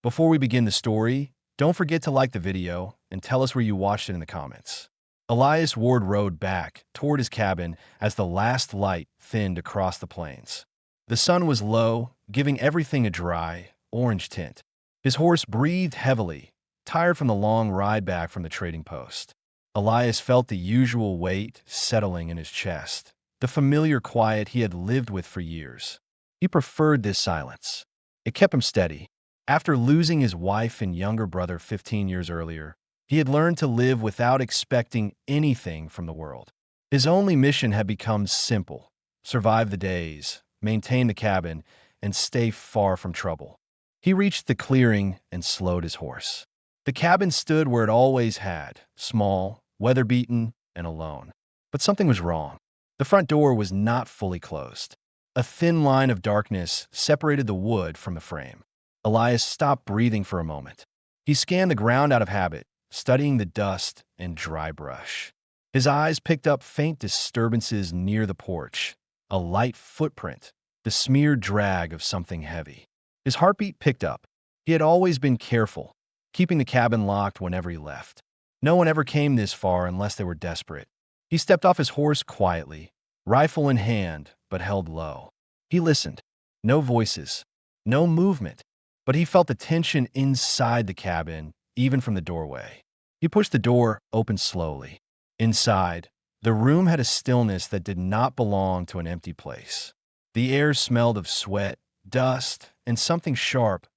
Before we begin the story, don't forget to like the video and tell us where you watched it in the comments. Elias Ward rode back toward his cabin as the last light thinned across the plains. The sun was low, giving everything a dry, orange tint. His horse breathed heavily, tired from the long ride back from the trading post. Elias felt the usual weight settling in his chest, the familiar quiet he had lived with for years. He preferred this silence. It kept him steady. After losing his wife and younger brother 15 years earlier, he had learned to live without expecting anything from the world. His only mission had become simple: survive the days, maintain the cabin, and stay far from trouble. He reached the clearing and slowed his horse. The cabin stood where it always had, small, weather-beaten, and alone. But something was wrong. The front door was not fully closed. A thin line of darkness separated the wood from the frame. Elias stopped breathing for a moment. He scanned the ground out of habit, studying the dust and dry brush. His eyes picked up faint disturbances near the porch, a light footprint, the smeared drag of something heavy. His heartbeat picked up. He had always been careful, keeping the cabin locked whenever he left. No one ever came this far unless they were desperate. He stepped off his horse quietly, rifle in hand, but held low. He listened. No voices, no movement, but he felt the tension inside the cabin, even from the doorway. He pushed the door open slowly. Inside, the room had a stillness that did not belong to an empty place. The air smelled of sweat, dust, and something sharp,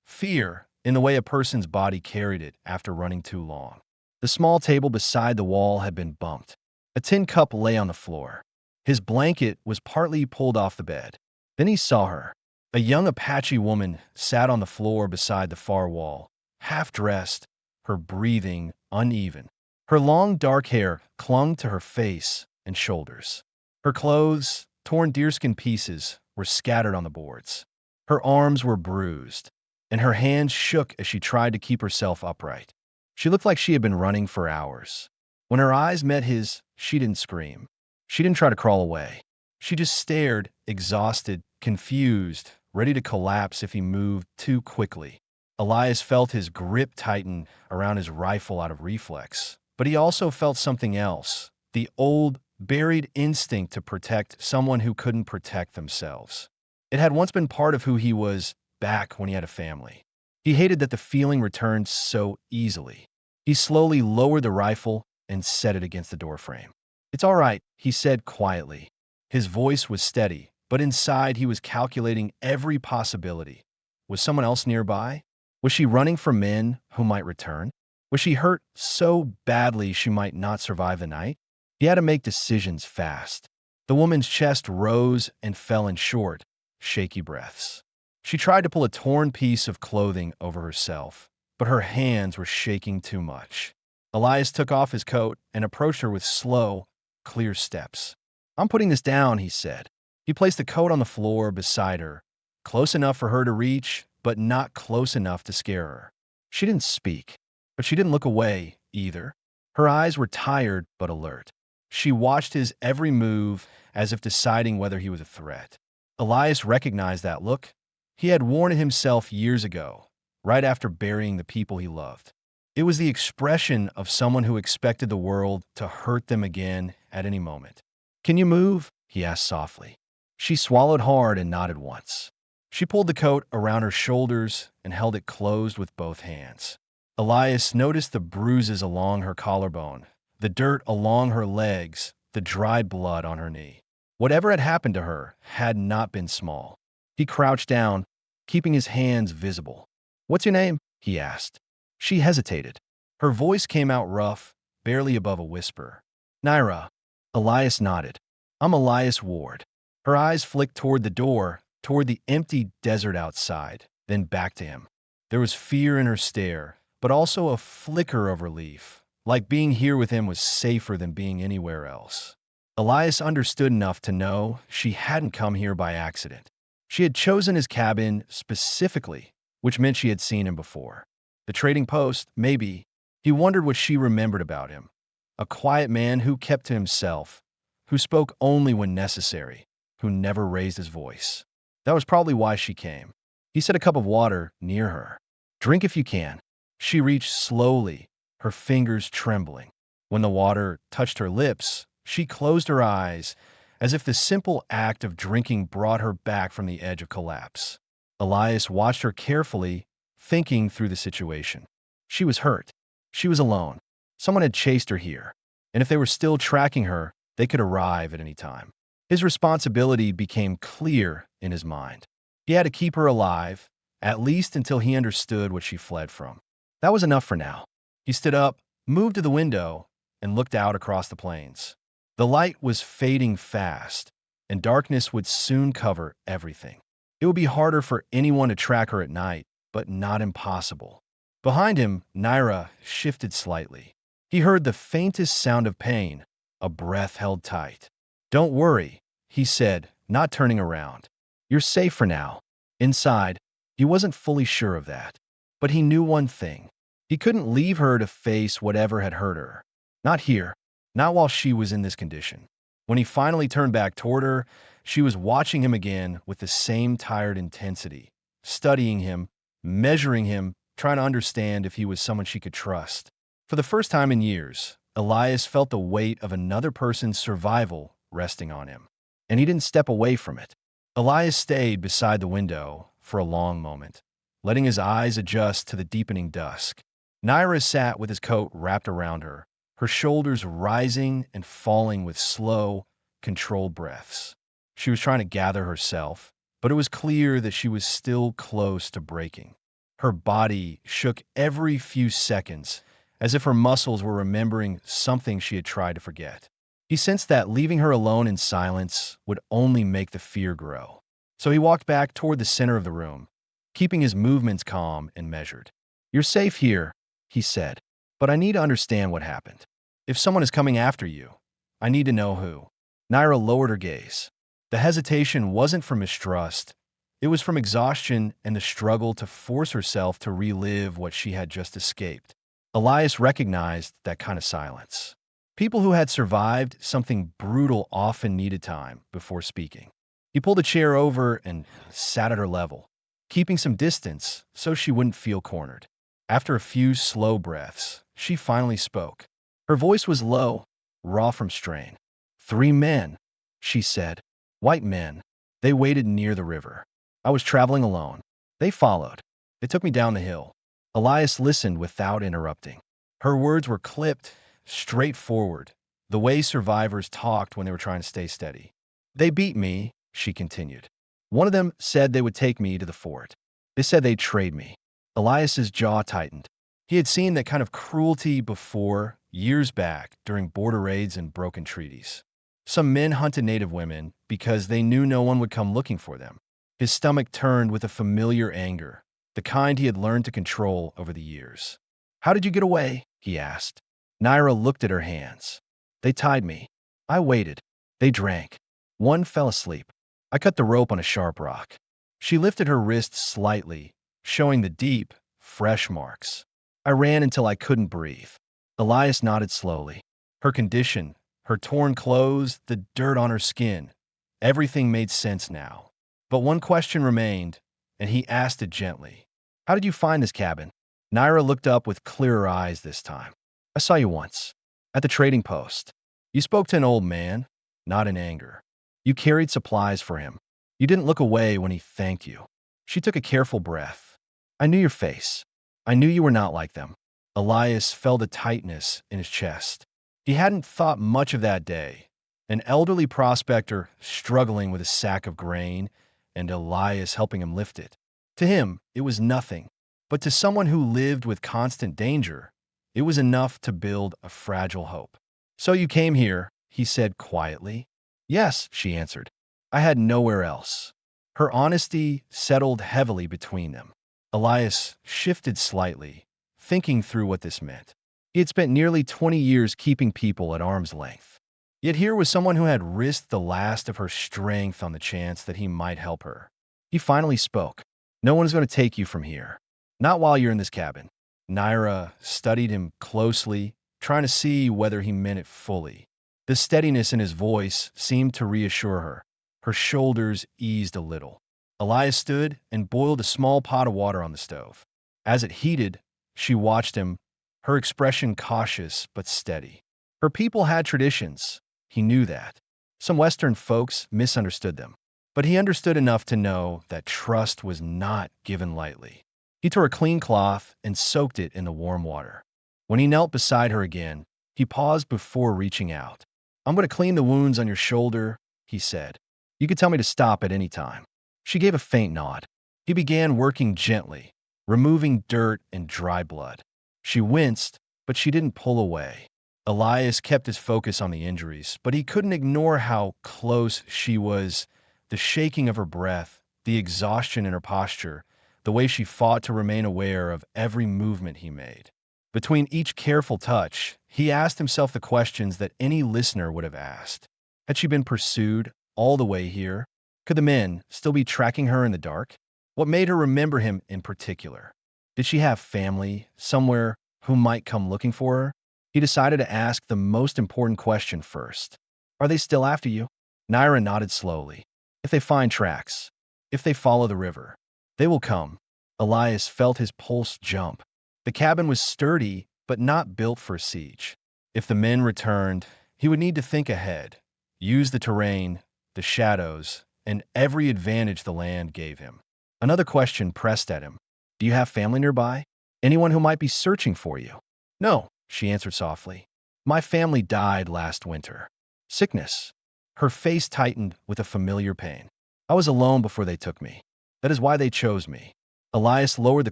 fear, in the way a person's body carried it after running too long. The small table beside the wall had been bumped. A tin cup lay on the floor. His blanket was partly pulled off the bed. Then he saw her. A young Apache woman sat on the floor beside the far wall, half-dressed, her breathing uneven. Her long dark hair clung to her face and shoulders. Her clothes, torn deerskin pieces, were scattered on the boards. Her arms were bruised, and her hands shook as she tried to keep herself upright. She looked like she had been running for hours. When her eyes met his, she didn't scream. She didn't try to crawl away. She just stared, exhausted, confused, ready to collapse if he moved too quickly. Elias felt his grip tighten around his rifle out of reflex, but he also felt something else, the old, buried instinct to protect someone who couldn't protect themselves. It had once been part of who he was back when he had a family. He hated that the feeling returned so easily. He slowly lowered the rifle and set it against the doorframe. "It's all right," he said quietly. His voice was steady, but inside he was calculating every possibility. Was someone else nearby? Was she running from men who might return? Was she hurt so badly she might not survive the night? He had to make decisions fast. The woman's chest rose and fell in short, shaky breaths. She tried to pull a torn piece of clothing over herself, but her hands were shaking too much. Elias took off his coat and approached her with slow, clear steps. "I'm putting this down," he said. He placed the coat on the floor beside her, close enough for her to reach, but not close enough to scare her. She didn't speak, but she didn't look away either. Her eyes were tired but alert. She watched his every move as if deciding whether he was a threat. Elias recognized that look. He had worn it himself years ago, right after burying the people he loved. It was the expression of someone who expected the world to hurt them again at any moment. "Can you move?" he asked softly. She swallowed hard and nodded once. She pulled the coat around her shoulders and held it closed with both hands. Elias noticed the bruises along her collarbone, the dirt along her legs, the dried blood on her knee. Whatever had happened to her had not been small. He crouched down, keeping his hands visible. "What's your name?" he asked. She hesitated. Her voice came out rough, barely above a whisper. "Naira." Elias nodded. "I'm Elias Ward." Her eyes flicked toward the door, toward the empty desert outside, then back to him. There was fear in her stare, but also a flicker of relief, like being here with him was safer than being anywhere else. Elias understood enough to know she hadn't come here by accident. She had chosen his cabin specifically, which meant she had seen him before. The trading post, maybe. He wondered what she remembered about him. A quiet man who kept to himself, who spoke only when necessary, who never raised his voice. That was probably why she came. He set a cup of water near her. Drink if you can. She reached slowly, her fingers trembling. When the water touched her lips, she closed her eyes, as if the simple act of drinking brought her back from the edge of collapse. Elias watched her carefully, thinking through the situation. She was hurt. She was alone. Someone had chased her here, and if they were still tracking her, they could arrive at any time. His responsibility became clear in his mind. He had to keep her alive, at least until he understood what she fled from. That was enough for now. He stood up, moved to the window, and looked out across the plains. The light was fading fast, and darkness would soon cover everything. It would be harder for anyone to track her at night, but not impossible. Behind him, Naira shifted slightly. He heard the faintest sound of pain, a breath held tight. "Don't worry," he said, not turning around. "You're safe for now." Inside, he wasn't fully sure of that. But he knew one thing. He couldn't leave her to face whatever had hurt her. Not here. Not while she was in this condition. When he finally turned back toward her, she was watching him again with the same tired intensity, studying him, measuring him, trying to understand if he was someone she could trust. For the first time in years, Elias felt the weight of another person's survival resting on him, and he didn't step away from it. Elias stayed beside the window for a long moment, letting his eyes adjust to the deepening dusk. Naira sat with his coat wrapped around her, her shoulders rising and falling with slow, controlled breaths. She was trying to gather herself, but it was clear that she was still close to breaking. Her body shook every few seconds, as if her muscles were remembering something she had tried to forget. He sensed that leaving her alone in silence would only make the fear grow. So he walked back toward the center of the room, keeping his movements calm and measured. "You're safe here," he said, "but I need to understand what happened. If someone is coming after you, I need to know who." Naira lowered her gaze. The hesitation wasn't from mistrust. It was from exhaustion and the struggle to force herself to relive what she had just escaped. Elias recognized that kind of silence. People who had survived something brutal often needed time before speaking. He pulled a chair over and sat at her level, keeping some distance so she wouldn't feel cornered. After a few slow breaths, she finally spoke. Her voice was low, raw from strain. "3 men," she said. "White men. They waited near the river. I was traveling alone. They followed. They took me down the hill." Elias listened without interrupting. Her words were clipped, straightforward, the way survivors talked when they were trying to stay steady. "They beat me," she continued. "One of them said they would take me to the fort. They said they'd trade me." Elias's jaw tightened. He had seen that kind of cruelty before, years back, during border raids and broken treaties. Some men hunted native women because they knew no one would come looking for them. His stomach turned with a familiar anger, the kind he had learned to control over the years. "How did you get away?" he asked. Naira looked at her hands. "They tied me. I waited. They drank. One fell asleep. I cut the rope on a sharp rock." She lifted her wrist slightly, showing the deep, fresh marks. "I ran until I couldn't breathe." Elias nodded slowly. Her condition, her torn clothes, the dirt on her skin, everything made sense now. But one question remained, and he asked it gently. "How did you find this cabin?" Naira looked up with clearer eyes this time. "I saw you once, at the trading post. You spoke to an old man, not in anger. You carried supplies for him. You didn't look away when he thanked you." She took a careful breath. "I knew your face. I knew you were not like them." Elias felt a tightness in his chest. He hadn't thought much of that day. An elderly prospector struggling with a sack of grain, and Elias helping him lift it. To him, it was nothing. But to someone who lived with constant danger, it was enough to build a fragile hope. "So you came here," he said quietly. "Yes," she answered. "I had nowhere else." Her honesty settled heavily between them. Elias shifted slightly, thinking through what this meant. He had spent nearly 20 years keeping people at arm's length. Yet here was someone who had risked the last of her strength on the chance that he might help her. He finally spoke. "No one is going to take you from here. Not while you're in this cabin." Naira studied him closely, trying to see whether he meant it fully. The steadiness in his voice seemed to reassure her. Her shoulders eased a little. Elias stood and boiled a small pot of water on the stove. As it heated, she watched him, her expression cautious but steady. Her people had traditions. He knew that. Some Western folks misunderstood them. But he understood enough to know that trust was not given lightly. He tore a clean cloth and soaked it in the warm water. When he knelt beside her again, he paused before reaching out. "I'm going to clean the wounds on your shoulder," he said. "You can tell me to stop at any time." She gave a faint nod. He began working gently, removing dirt and dry blood. She winced, but she didn't pull away. Elias kept his focus on the injuries, but he couldn't ignore how close she was. The shaking of her breath, the exhaustion in her posture, the way she fought to remain aware of every movement he made. Between each careful touch, he asked himself the questions that any listener would have asked. Had she been pursued all the way here? Could the men still be tracking her in the dark? What made her remember him in particular? Did she have family somewhere who might come looking for her? He decided to ask the most important question first. "Are they still after you?" Naira nodded slowly. "If they find tracks, if they follow the river, they will come." Elias felt his pulse jump. The cabin was sturdy, but not built for siege. If the men returned, he would need to think ahead, use the terrain, the shadows, and every advantage the land gave him. Another question pressed at him. "Do you have family nearby? Anyone who might be searching for you?" "No," she answered softly. "My family died last winter. Sickness." Her face tightened with a familiar pain. "I was alone before they took me. That is why they chose me." Elias lowered the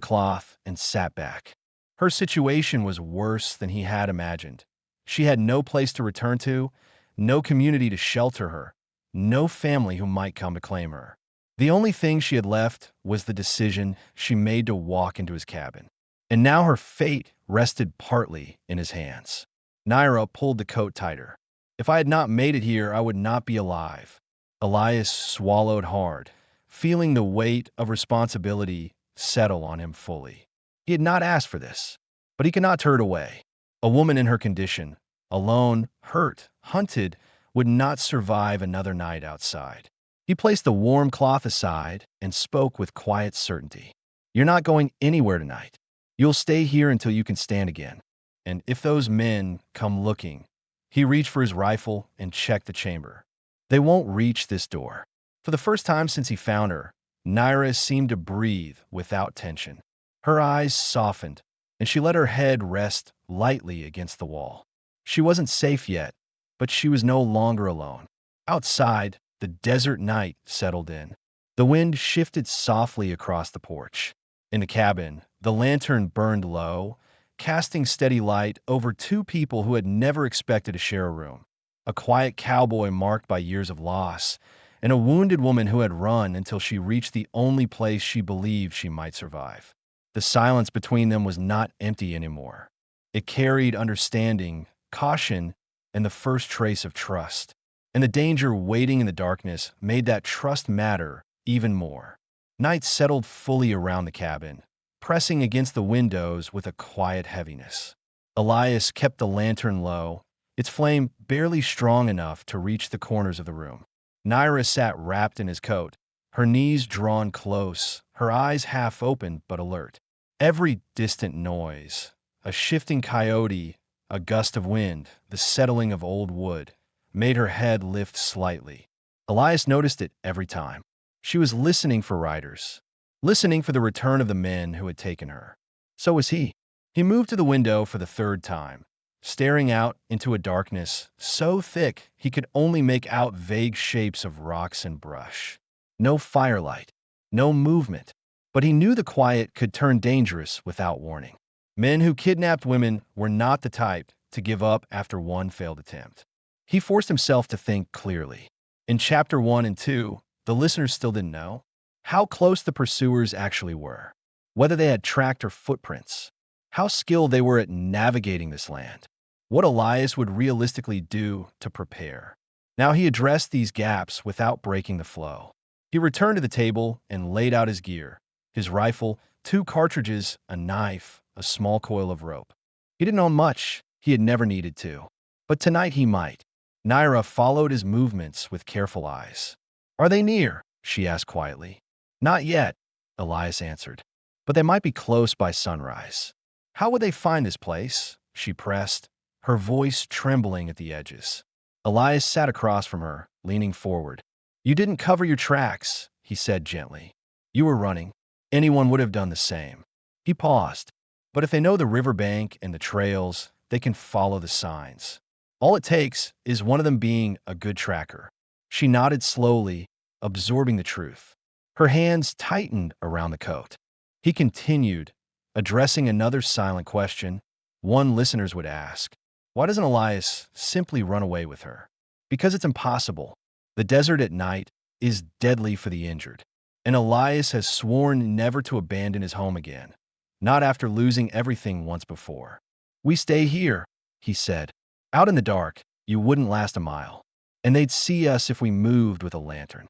cloth and sat back. Her situation was worse than he had imagined. She had no place to return to, no community to shelter her, no family who might come to claim her. The only thing she had left was the decision she made to walk into his cabin. And now her fate rested partly in his hands. Naira pulled the coat tighter. "If I had not made it here, I would not be alive." Elias swallowed hard, feeling the weight of responsibility settle on him fully. He had not asked for this, but he could not turn it away. A woman in her condition, alone, hurt, hunted, would not survive another night outside. He placed the warm cloth aside and spoke with quiet certainty. "You're not going anywhere tonight. You'll stay here until you can stand again. And if those men come looking," he reached for his rifle and checked the chamber, "they won't reach this door." For the first time since he found her, Naira seemed to breathe without tension. Her eyes softened, and she let her head rest lightly against the wall. She wasn't safe yet, but she was no longer alone. Outside, the desert night settled in. The wind shifted softly across the porch. In the cabin, the lantern burned low, casting steady light over two people who had never expected to share a room. A quiet cowboy marked by years of loss, and a wounded woman who had run until she reached the only place she believed she might survive. The silence between them was not empty anymore. It carried understanding, caution, and the first trace of trust. And the danger waiting in the darkness made that trust matter even more. Night settled fully around the cabin, pressing against the windows with a quiet heaviness. Elias kept the lantern low, its flame barely strong enough to reach the corners of the room. Naira sat wrapped in his coat, her knees drawn close, her eyes half open but alert. Every distant noise, a shifting coyote, a gust of wind, the settling of old wood, made her head lift slightly. Elias noticed it every time. She was listening for riders, listening for the return of the men who had taken her. So was he. He moved to the window for the third time, staring out into a darkness so thick he could only make out vague shapes of rocks and brush. No firelight, no movement, but he knew the quiet could turn dangerous without warning. Men who kidnapped women were not the type to give up after one failed attempt. He forced himself to think clearly. In Chapter 1 and 2, the listeners still didn't know how close the pursuers actually were, whether they had tracked her footprints, how skilled they were at navigating this land, what Elias would realistically do to prepare. Now he addressed these gaps without breaking the flow. He returned to the table and laid out his gear, his rifle, 2 cartridges, a knife, a small coil of rope. He didn't own much, he had never needed to. But tonight he might. Naira followed his movements with careful eyes. "Are they near?" she asked quietly. "Not yet," Elias answered. but they might be close by sunrise. How would they find this place? She pressed, her voice trembling at the edges. Elias sat across from her, leaning forward. You didn't cover your tracks, he said gently. You were running. Anyone would have done the same. He paused. But if they know the riverbank and the trails, they can follow the signs. All it takes is one of them being a good tracker. She nodded slowly, absorbing the truth. Her hands tightened around the coat. He continued, addressing another silent question one listeners would ask. Why doesn't Elias simply run away with her? Because it's impossible. The desert at night is deadly for the injured, and Elias has sworn never to abandon his home again, not after losing everything once before. We stay here, he said. Out in the dark, you wouldn't last a mile, and they'd see us if we moved with a lantern.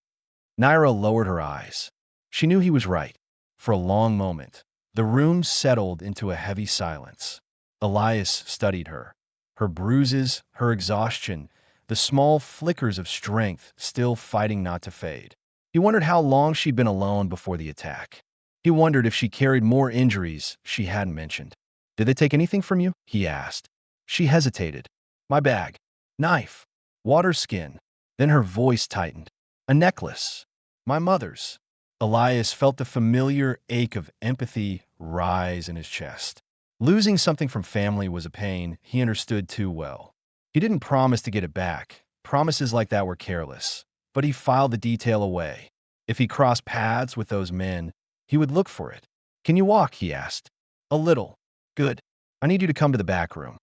Naira lowered her eyes. She knew he was right. For a long moment, the room settled into a heavy silence. Elias studied her. Her bruises, her exhaustion, the small flickers of strength still fighting not to fade. He wondered how long she'd been alone before the attack. He wondered if she carried more injuries she hadn't mentioned. Did they take anything from you? He asked. She hesitated. My bag. Knife. Water skin. Then her voice tightened. A necklace. My mother's. Elias felt the familiar ache of empathy rise in his chest. Losing something from family was a pain he understood too well. He didn't promise to get it back. Promises like that were careless. But he filed the detail away. If he crossed paths with those men, he would look for it. Can you walk? He asked. A little. Good. I need you to come to the back room.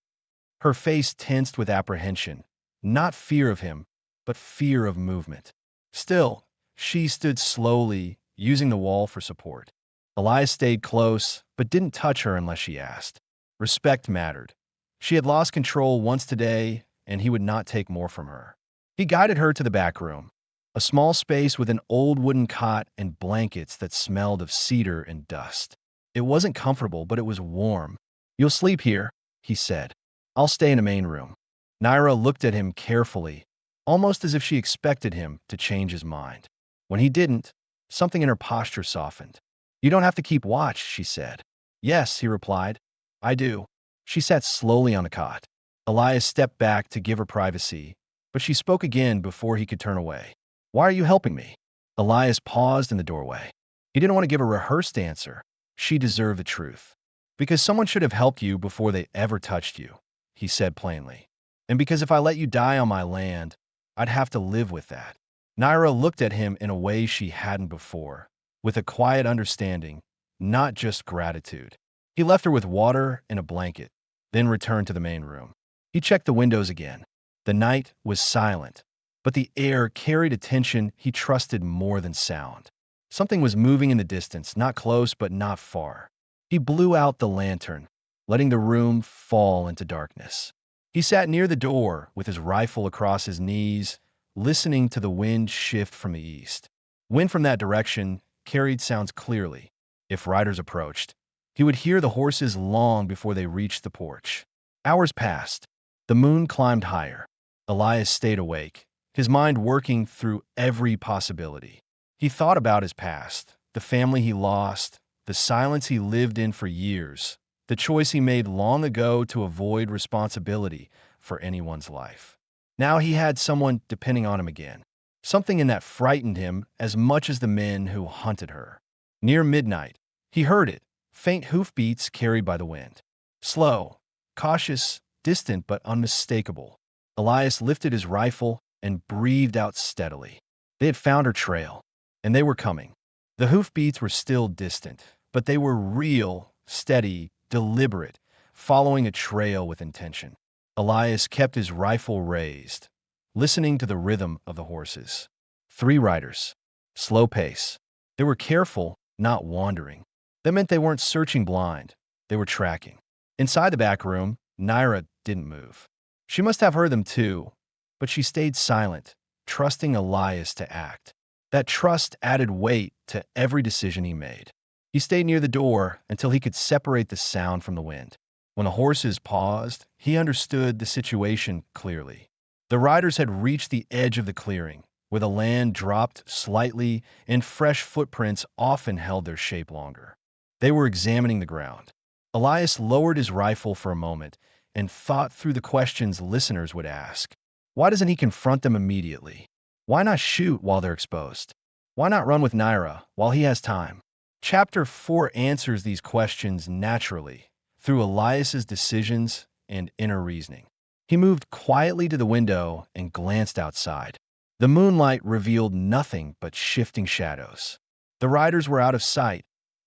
Her face tensed with apprehension. Not fear of him, but fear of movement. Still, she stood slowly, using the wall for support. Elias stayed close, but didn't touch her unless she asked. Respect mattered. She had lost control once today, and he would not take more from her. He guided her to the back room, a small space with an old wooden cot and blankets that smelled of cedar and dust. It wasn't comfortable, but it was warm. You'll sleep here, he said. I'll stay in the main room. Naira looked at him carefully, almost as if she expected him to change his mind. When he didn't, something in her posture softened. You don't have to keep watch, she said. Yes, he replied. I do. She sat slowly on the cot. Elias stepped back to give her privacy, but she spoke again before he could turn away. Why are you helping me? Elias paused in the doorway. He didn't want to give a rehearsed answer. She deserved the truth. Because someone should have helped you before they ever touched you, he said plainly. And because if I let you die on my land, I'd have to live with that. Naira looked at him in a way she hadn't before, with a quiet understanding, not just gratitude. He left her with water and a blanket, then returned to the main room. He checked the windows again. The night was silent, but the air carried a tension he trusted more than sound. Something was moving in the distance, not close but not far. He blew out the lantern, letting the room fall into darkness. He sat near the door with his rifle across his knees, listening to the wind shift from the east. Wind from that direction carried sounds clearly. If riders approached, he would hear the horses long before they reached the porch. Hours passed. The moon climbed higher. Elias stayed awake, his mind working through every possibility. He thought about his past, the family he lost, the silence he lived in for years, the choice he made long ago to avoid responsibility for anyone's life. Now he had someone depending on him again. Something in that frightened him as much as the men who hunted her. Near midnight, he heard it, faint hoofbeats carried by the wind. Slow, cautious, distant but unmistakable. Elias lifted his rifle and breathed out steadily. They had found her trail, and they were coming. The hoofbeats were still distant, but they were real, steady, deliberate, following a trail with intention. Elias kept his rifle raised, listening to the rhythm of the horses. 3 riders. Slow pace. They were careful, not wandering. That meant they weren't searching blind. They were tracking. Inside the back room, Naira didn't move. She must have heard them too, but she stayed silent, trusting Elias to act. That trust added weight to every decision he made. He stayed near the door until he could separate the sound from the wind. When the horses paused, he understood the situation clearly. The riders had reached the edge of the clearing, where the land dropped slightly and fresh footprints often held their shape longer. They were examining the ground. Elias lowered his rifle for a moment and thought through the questions listeners would ask. Why doesn't he confront them immediately? Why not shoot while they're exposed? Why not run with Naira while he has time? Chapter 4 answers these questions naturally through Elias's decisions and inner reasoning. He moved quietly to the window and glanced outside. The moonlight revealed nothing but shifting shadows. The riders were out of sight,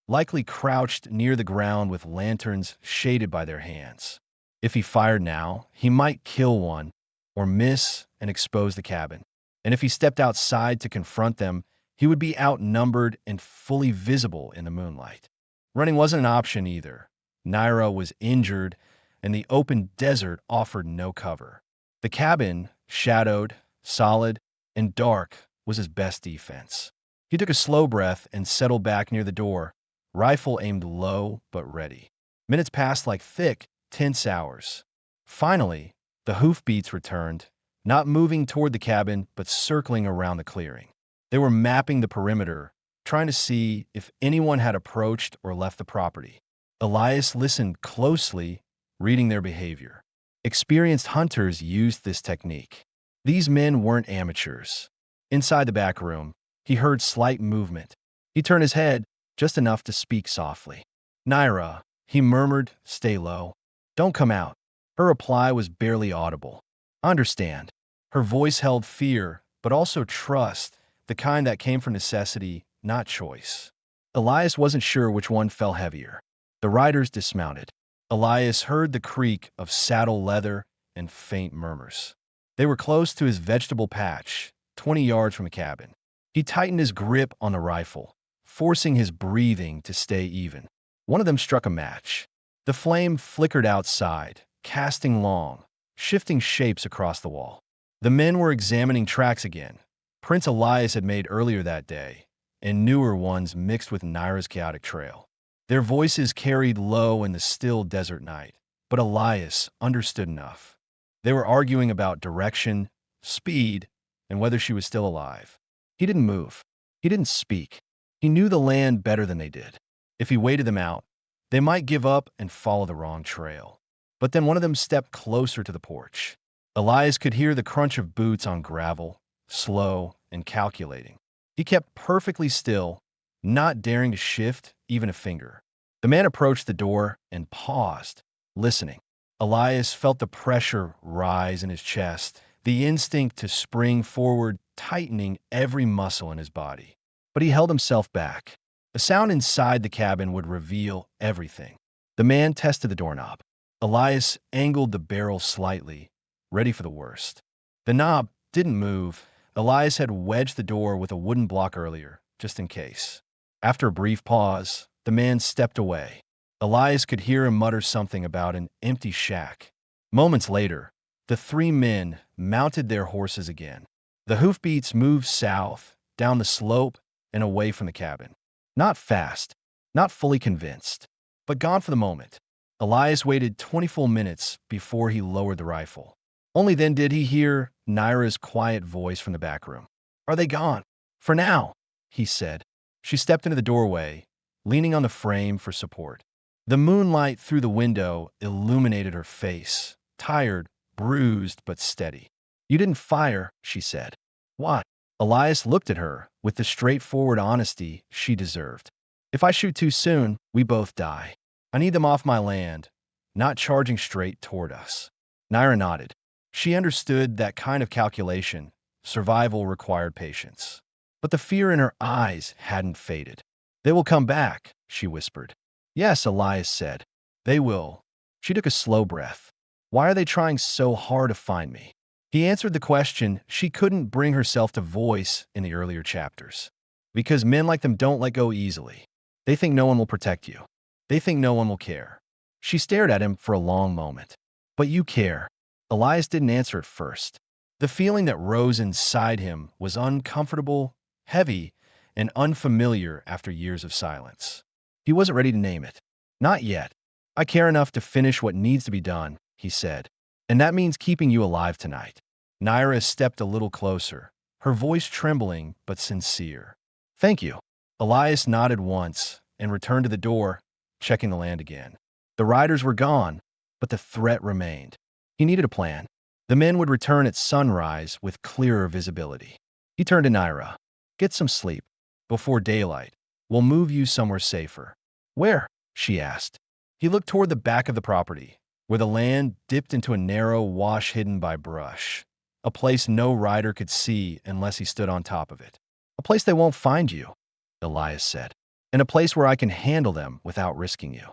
likely crouched near the ground with lanterns shaded by their hands. If he fired now, he might kill one or miss and expose the cabin. And if he stepped outside to confront them, he would be outnumbered and fully visible in the moonlight. Running wasn't an option either. Naira was injured, and the open desert offered no cover. The cabin, shadowed, solid, and dark, was his best defense. He took a slow breath and settled back near the door, rifle aimed low but ready. Minutes passed like thick, tense hours. Finally, the hoofbeats returned, not moving toward the cabin but circling around the clearing. They were mapping the perimeter, trying to see if anyone had approached or left the property. Elias listened closely, reading their behavior. Experienced hunters used this technique. These men weren't amateurs. Inside the back room, he heard slight movement. He turned his head, just enough to speak softly. Naira, he murmured, stay low. Don't come out. Her reply was barely audible. Understand. Her voice held fear, but also trust, the kind that came from necessity, not choice. Elias wasn't sure which one fell heavier. The riders dismounted. Elias heard the creak of saddle leather and faint murmurs. They were close to his vegetable patch, 20 yards from the cabin. He tightened his grip on the rifle, forcing his breathing to stay even. One of them struck a match. The flame flickered outside, casting long, shifting shapes across the wall. The men were examining tracks again. Prince Elias had made earlier that day, and newer ones mixed with Naira's chaotic trail. Their voices carried low in the still desert night, but Elias understood enough. They were arguing about direction, speed, and whether she was still alive. He didn't move. He didn't speak. He knew the land better than they did. If he waited them out, they might give up and follow the wrong trail. But then one of them stepped closer to the porch. Elias could hear the crunch of boots on gravel, slow and calculating. He kept perfectly still, not daring to shift even a finger. The man approached the door and paused, listening. Elias felt the pressure rise in his chest, the instinct to spring forward tightening every muscle in his body. But he held himself back. A sound inside the cabin would reveal everything. The man tested the doorknob. Elias angled the barrel slightly, ready for the worst. The knob didn't move. Elias had wedged the door with a wooden block earlier, just in case. After a brief pause, the man stepped away. Elias could hear him mutter something about an empty shack. Moments later, the three men mounted their horses again. The hoofbeats moved south, down the slope, and away from the cabin. Not fast, not fully convinced, but gone for the moment. Elias waited 20 full minutes before he lowered the rifle. Only then did he hear Naira's quiet voice from the back room. Are they gone? For now, he said. She stepped into the doorway, leaning on the frame for support. The moonlight through the window illuminated her face, tired, bruised, but steady. You didn't fire, she said. What? Elias looked at her with the straightforward honesty she deserved. If I shoot too soon, we both die. I need them off my land, not charging straight toward us. Naira nodded. She understood that kind of calculation. Survival required patience. But the fear in her eyes hadn't faded. They will come back, she whispered. Yes, Elias said. They will. She took a slow breath. Why are they trying so hard to find me? He answered the question she couldn't bring herself to voice in the earlier chapters. Because men like them don't let go easily. They think no one will protect you. They think no one will care. She stared at him for a long moment. But you care. Elias didn't answer at first. The feeling that rose inside him was uncomfortable, heavy, and unfamiliar after years of silence. He wasn't ready to name it. Not yet. I care enough to finish what needs to be done, he said. And that means keeping you alive tonight. Naira stepped a little closer, her voice trembling but sincere. Thank you. Elias nodded once and returned to the door, checking the land again. The riders were gone, but the threat remained. He needed a plan. The men would return at sunrise with clearer visibility. He turned to Naira. Get some sleep. Before daylight, we'll move you somewhere safer. Where? She asked. He looked toward the back of the property, where the land dipped into a narrow wash hidden by brush. A place no rider could see unless he stood on top of it. A place they won't find you, Elias said, and a place where I can handle them without risking you.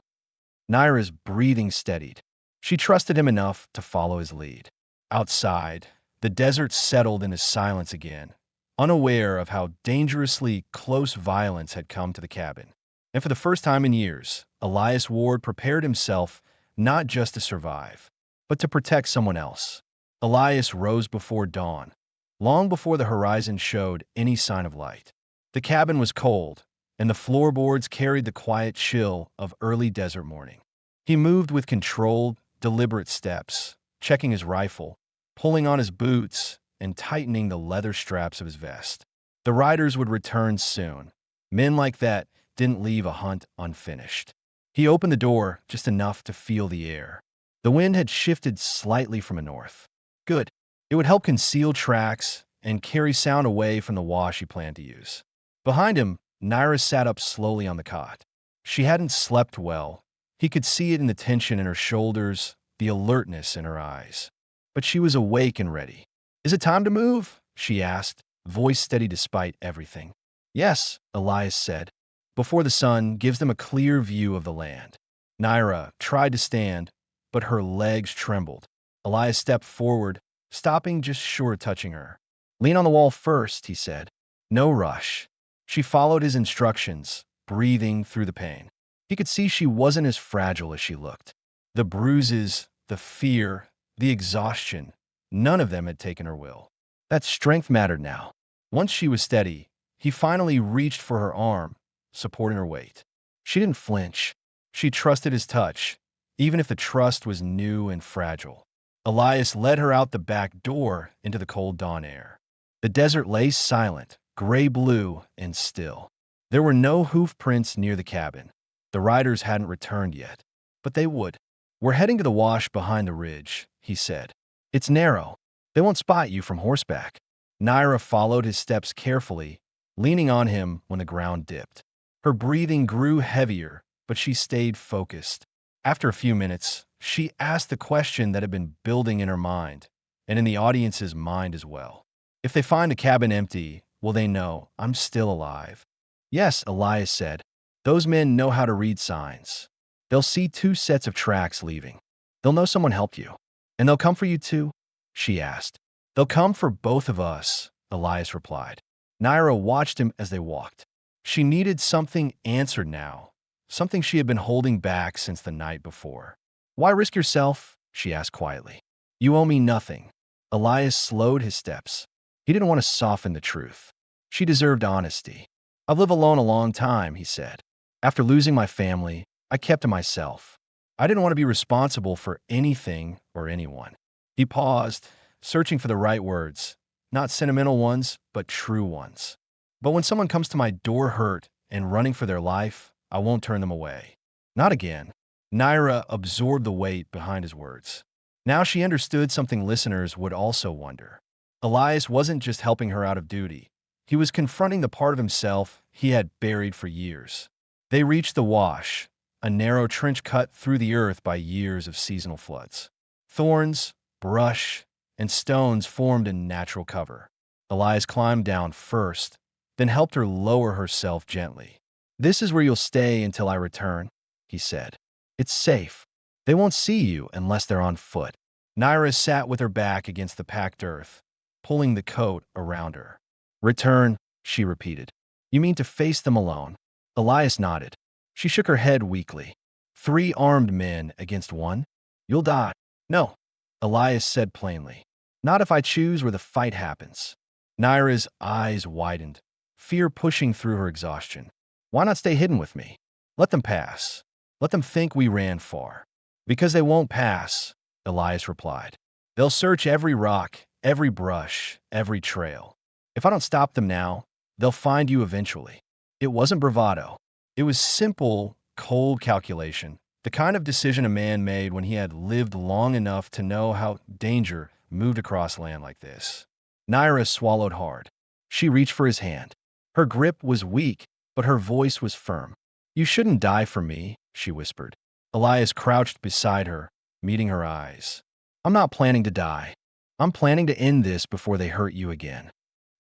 Naira's breathing steadied. She trusted him enough to follow his lead. Outside, the desert settled into silence again, unaware of how dangerously close violence had come to the cabin. And for the first time in years, Elias Ward prepared himself not just to survive, but to protect someone else. Elias rose before dawn, long before the horizon showed any sign of light. The cabin was cold, and the floorboards carried the quiet chill of early desert morning. He moved with controlled, deliberate steps, checking his rifle, pulling on his boots, and tightening the leather straps of his vest. The riders would return soon. Men like that didn't leave a hunt unfinished. He opened the door just enough to feel the air. The wind had shifted slightly from the north. Good. It would help conceal tracks and carry sound away from the wash he planned to use. Behind him, Naira sat up slowly on the cot. She hadn't slept well. He could see it in the tension in her shoulders, the alertness in her eyes. But she was awake and ready. Is it time to move? She asked, voice steady despite everything. Yes, Elias said, before the sun gives them a clear view of the land. Naira tried to stand, but her legs trembled. Elias stepped forward, stopping just short of touching her. Lean on the wall first, he said. No rush. She followed his instructions, breathing through the pain. He could see she wasn't as fragile as she looked. The bruises, the fear, the exhaustion, none of them had taken her will. That strength mattered now. Once she was steady, he finally reached for her arm, supporting her weight. She didn't flinch. She trusted his touch, even if the trust was new and fragile. Elias led her out the back door into the cold dawn air. The desert lay silent, gray-blue, and still. There were no hoof prints near the cabin. The riders hadn't returned yet, but they would. We're heading to the wash behind the ridge, he said. It's narrow. They won't spot you from horseback. Naira followed his steps carefully, leaning on him when the ground dipped. Her breathing grew heavier, but she stayed focused. After a few minutes, she asked the question that had been building in her mind, and in the audience's mind as well. If they find the cabin empty, will they know I'm still alive? Yes, Elias said. Those men know how to read signs. They'll see 2 sets of tracks leaving. They'll know someone helped you. And they'll come for you too? She asked. They'll come for both of us, Elias replied. Naira watched him as they walked. She needed something answered now, something she had been holding back since the night before. Why risk yourself? She asked quietly. You owe me nothing. Elias slowed his steps. He didn't want to soften the truth. She deserved honesty. I've lived alone a long time, he said. After losing my family, I kept to myself. I didn't want to be responsible for anything or anyone. He paused, searching for the right words, not sentimental ones, but true ones. But when someone comes to my door hurt and running for their life, I won't turn them away. Not again. Naira absorbed the weight behind his words. Now she understood something listeners would also wonder. Elias wasn't just helping her out of duty. He was confronting the part of himself he had buried for years. They reached the wash, a narrow trench cut through the earth by years of seasonal floods. Thorns, brush, and stones formed a natural cover. Elias climbed down first, then helped her lower herself gently. This is where you'll stay until I return, he said. It's safe. They won't see you unless they're on foot. Naira sat with her back against the packed earth, pulling the coat around her. Return, she repeated. You mean to face them alone? Elias nodded. She shook her head weakly. 3 armed men against 1? You'll die. No, Elias said plainly. Not if I choose where the fight happens. Naira's eyes widened, fear pushing through her exhaustion. Why not stay hidden with me? Let them pass. Let them think we ran far. Because they won't pass, Elias replied. They'll search every rock, every brush, every trail. If I don't stop them now, they'll find you eventually. It wasn't bravado. It was simple cold calculation, the kind of decision a man made when he had lived long enough to know how danger moved across land like this. Naira swallowed hard. She reached for his hand. Her grip was weak, but her voice was firm. "You shouldn't die for me," she whispered. Elias crouched beside her, meeting her eyes. "I'm not planning to die. I'm planning to end this before they hurt you again."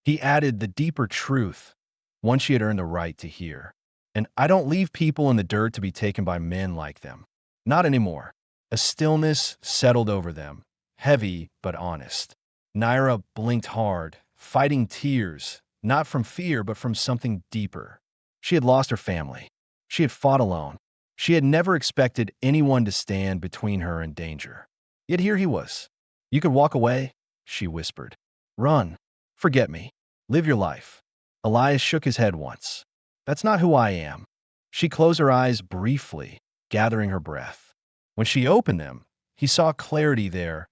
He added the deeper truth, one she had earned the right to hear. "And I don't leave people in the dirt to be taken by men like them. Not anymore." A stillness settled over them, heavy but honest. Naira blinked hard, fighting tears, not from fear but from something deeper. She had lost her family. She had fought alone. She had never expected anyone to stand between her and danger. Yet here he was. "You could walk away," she whispered. "Run. Forget me. Live your life." Elias shook his head once. "That's not who I am." She closed her eyes briefly, gathering her breath. When she opened them, he saw clarity there,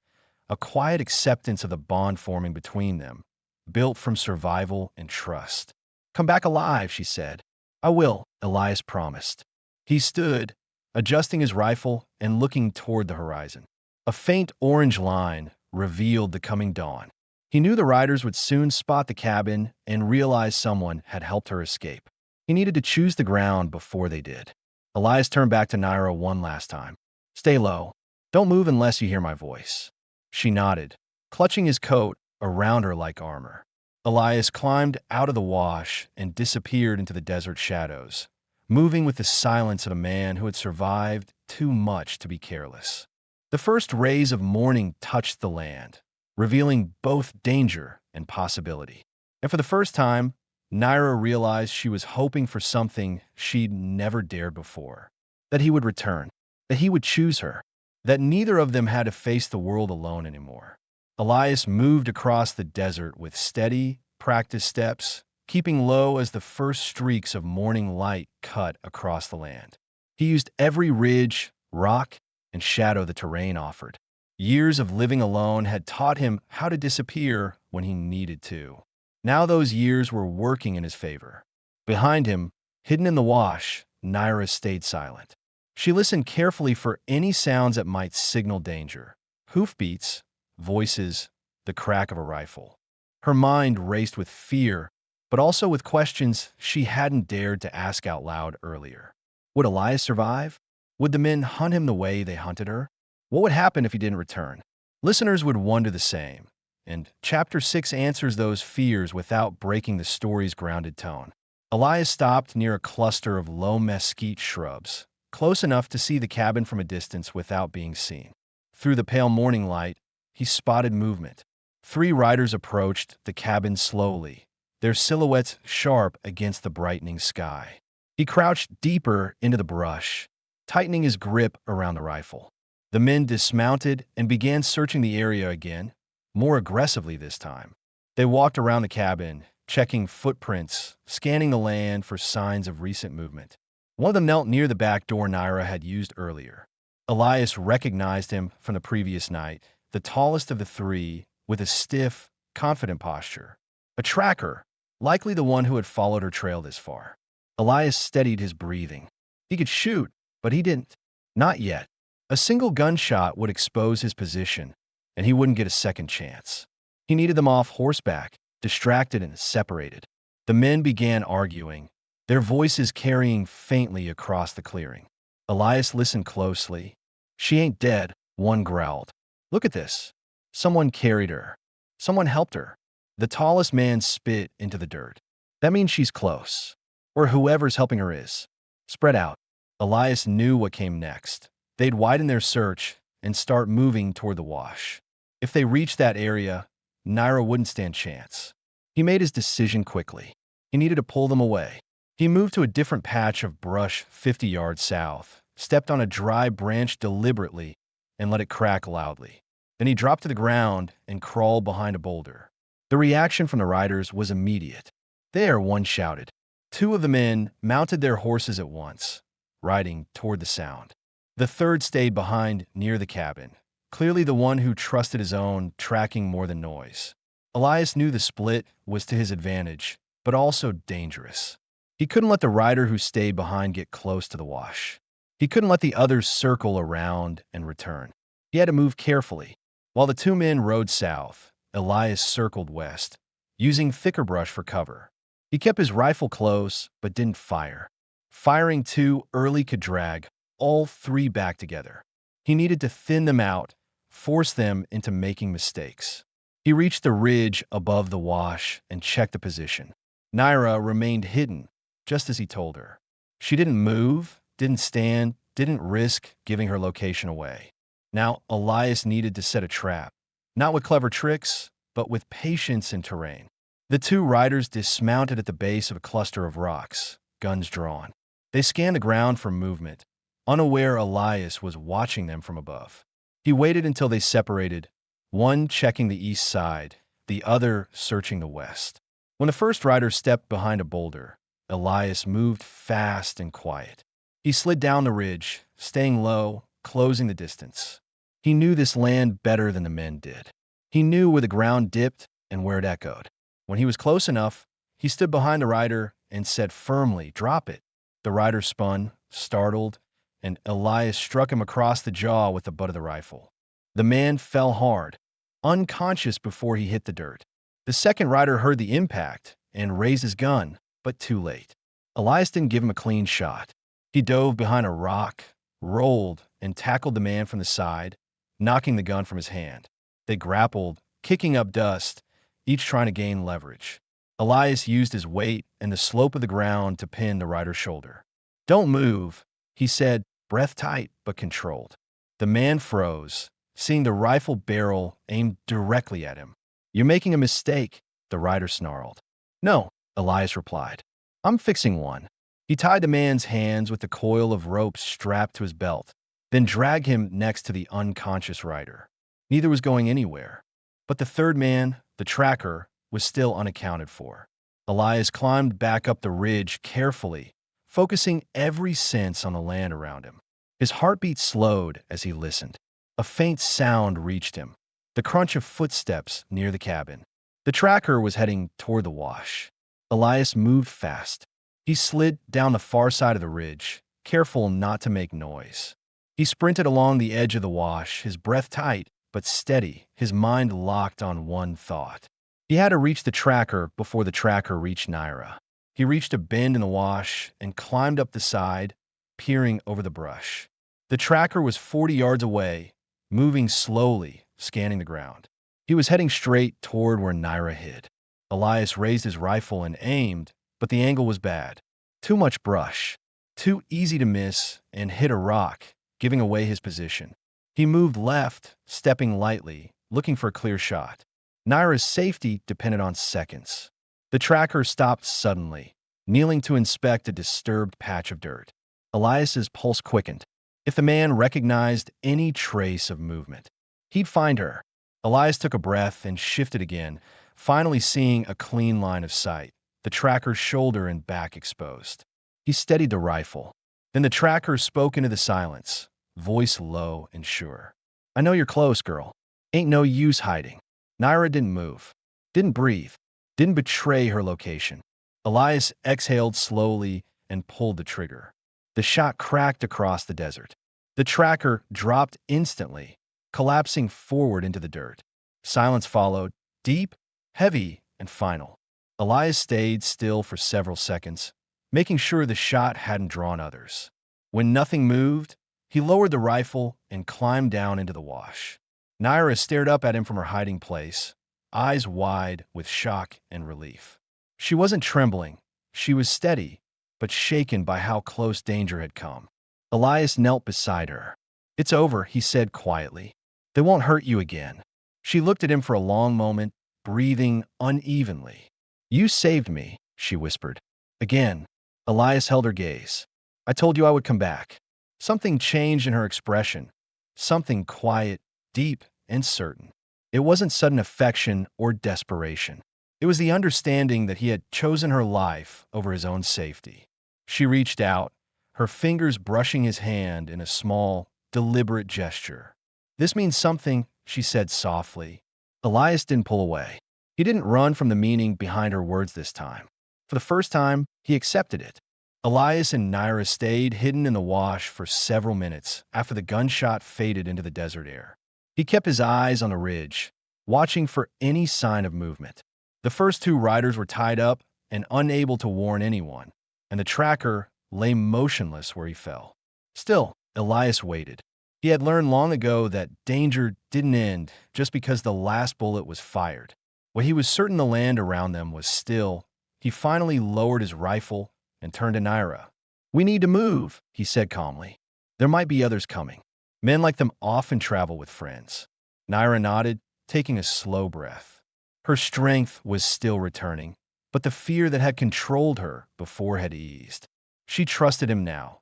a quiet acceptance of the bond forming between them, built from survival and trust. "Come back alive," she said. "I will," Elias promised. He stood, adjusting his rifle and looking toward the horizon. A faint orange line revealed the coming dawn. He knew the riders would soon spot the cabin and realize someone had helped her escape. He needed to choose the ground before they did. Elias turned back to Naira one last time. "Stay low. Don't move unless you hear my voice." She nodded, clutching his coat around her like armor. Elias climbed out of the wash and disappeared into the desert shadows, moving with the silence of a man who had survived too much to be careless. The first rays of morning touched the land, revealing both danger and possibility. And for the first time, Naira realized she was hoping for something she'd never dared before. That he would return, that he would choose her, that neither of them had to face the world alone anymore. Elias moved across the desert with steady, practiced steps, keeping low as the first streaks of morning light cut across the land. He used every ridge, rock, and shadow the terrain offered. Years of living alone had taught him how to disappear when he needed to. Now those years were working in his favor. Behind him, hidden in the wash, Naira stayed silent. She listened carefully for any sounds that might signal danger. Hoofbeats, voices, the crack of a rifle. Her mind raced with fear, but also with questions she hadn't dared to ask out loud earlier. Would Elias survive? Would the men hunt him the way they hunted her? What would happen if he didn't return? Listeners would wonder the same, and Chapter 6 answers those fears without breaking the story's grounded tone. Elias stopped near a cluster of low mesquite shrubs, close enough to see the cabin from a distance without being seen. Through the pale morning light, he spotted movement. 3 riders approached the cabin slowly, their silhouettes sharp against the brightening sky. He crouched deeper into the brush, tightening his grip around the rifle. The men dismounted and began searching the area again, more aggressively this time. They walked around the cabin, checking footprints, scanning the land for signs of recent movement. One of them knelt near the back door Naira had used earlier. Elias recognized him from the previous night, the tallest of the 3, with a stiff, confident posture. A tracker, likely the one who had followed her trail this far. Elias steadied his breathing. He could shoot, but he didn't. Not yet. A single gunshot would expose his position, and he wouldn't get a second chance. He needed them off horseback, distracted and separated. The men began arguing, their voices carrying faintly across the clearing. Elias listened closely. "She ain't dead," one growled. "Look at this. Someone carried her. Someone helped her." The tallest man spit into the dirt. "That means she's close. Or whoever's helping her is. Spread out." Elias knew what came next. They'd widen their search and start moving toward the wash. If they reached that area, Naira wouldn't stand chance. He made his decision quickly. He needed to pull them away. He moved to a different patch of brush 50 yards south, stepped on a dry branch deliberately, and let it crack loudly. Then he dropped to the ground and crawled behind a boulder. The reaction from the riders was immediate. "There," one shouted. 2 of the men mounted their horses at once, riding toward the sound. The 3rd stayed behind near the cabin, clearly the one who trusted his own tracking more than noise. Elias knew the split was to his advantage, but also dangerous. He couldn't let the rider who stayed behind get close to the wash. He couldn't let the others circle around and return. He had to move carefully. While the two men rode south, Elias circled west, using thicker brush for cover. He kept his rifle close, but didn't fire. Firing too early could drag all three back together. He needed to thin them out, force them into making mistakes. He reached the ridge above the wash and checked the position. Naira remained hidden, just as he told her. She didn't move, didn't stand, didn't risk giving her location away. Now, Elias needed to set a trap, not with clever tricks, but with patience and terrain. The two riders dismounted at the base of a cluster of rocks, guns drawn. They scanned the ground for movement, unaware Elias was watching them from above. He waited until they separated, one checking the east side, the other searching the west. When the first rider stepped behind a boulder, Elias moved fast and quiet. He slid down the ridge, staying low, closing the distance. He knew this land better than the men did. He knew where the ground dipped and where it echoed. When he was close enough, he stood behind the rider and said firmly, "Drop it." The rider spun, startled, and Elias struck him across the jaw with the butt of the rifle. The man fell hard, unconscious before he hit the dirt. The second rider heard the impact and raised his gun, but too late. Elias didn't give him a clean shot. He dove behind a rock, rolled, and tackled the man from the side, knocking the gun from his hand. They grappled, kicking up dust, each trying to gain leverage. Elias used his weight and the slope of the ground to pin the rider's shoulder. "Don't move," he said, breath tight but controlled. The man froze, seeing the rifle barrel aimed directly at him. "You're making a mistake," the rider snarled. "No," Elias replied. "I'm fixing one." He tied the man's hands with the coil of rope strapped to his belt, then dragged him next to the unconscious rider. Neither was going anywhere. But the third man, the tracker, was still unaccounted for. Elias climbed back up the ridge carefully, focusing every sense on the land around him. His heartbeat slowed as he listened. A faint sound reached him, the crunch of footsteps near the cabin. The tracker was heading toward the wash. Elias moved fast. He slid down the far side of the ridge, careful not to make noise. He sprinted along the edge of the wash, his breath tight but steady, his mind locked on one thought. He had to reach the tracker before the tracker reached Naira. He reached a bend in the wash and climbed up the side, peering over the brush. The tracker was 40 yards away, moving slowly, scanning the ground. He was heading straight toward where Naira hid. Elias raised his rifle and aimed, but the angle was bad. Too much brush, too easy to miss, and hit a rock, giving away his position. He moved left, stepping lightly, looking for a clear shot. Naira's safety depended on seconds. The tracker stopped suddenly, kneeling to inspect a disturbed patch of dirt. Elias's pulse quickened. If the man recognized any trace of movement, he'd find her. Elias took a breath and shifted again, finally seeing a clean line of sight, the tracker's shoulder and back exposed. He steadied the rifle. Then the tracker spoke into the silence, voice low and sure. "I know you're close, girl. Ain't no use hiding." Naira didn't move, didn't breathe, didn't betray her location. Elias exhaled slowly and pulled the trigger. The shot cracked across the desert. The tracker dropped instantly, collapsing forward into the dirt. Silence followed, deep, heavy, and final. Elias stayed still for several seconds, making sure the shot hadn't drawn others. When nothing moved, he lowered the rifle and climbed down into the wash. Naira stared up at him from her hiding place, eyes wide with shock and relief. She wasn't trembling. She was steady, but shaken by how close danger had come. Elias knelt beside her. "It's over," he said quietly. "They won't hurt you again." She looked at him for a long moment, breathing unevenly. "You saved me," she whispered. Again, Elias held her gaze. "I told you I would come back." Something changed in her expression, something quiet, deep, and certain. It wasn't sudden affection or desperation. It was the understanding that he had chosen her life over his own safety. She reached out, her fingers brushing his hand in a small, deliberate gesture. "This means something," she said softly. Elias didn't pull away. He didn't run from the meaning behind her words this time. For the first time, he accepted it. Elias and Naira stayed hidden in the wash for several minutes after the gunshot faded into the desert air. He kept his eyes on the ridge, watching for any sign of movement. The first two riders were tied up and unable to warn anyone, and the tracker lay motionless where he fell. Still, Elias waited. He had learned long ago that danger didn't end just because the last bullet was fired. When he was certain the land around them was still, he finally lowered his rifle and turned to Naira. "We need to move," he said calmly. "There might be others coming." Men like them often travel with friends. Naira nodded, taking a slow breath. Her strength was still returning, but the fear that had controlled her before had eased. She trusted him now,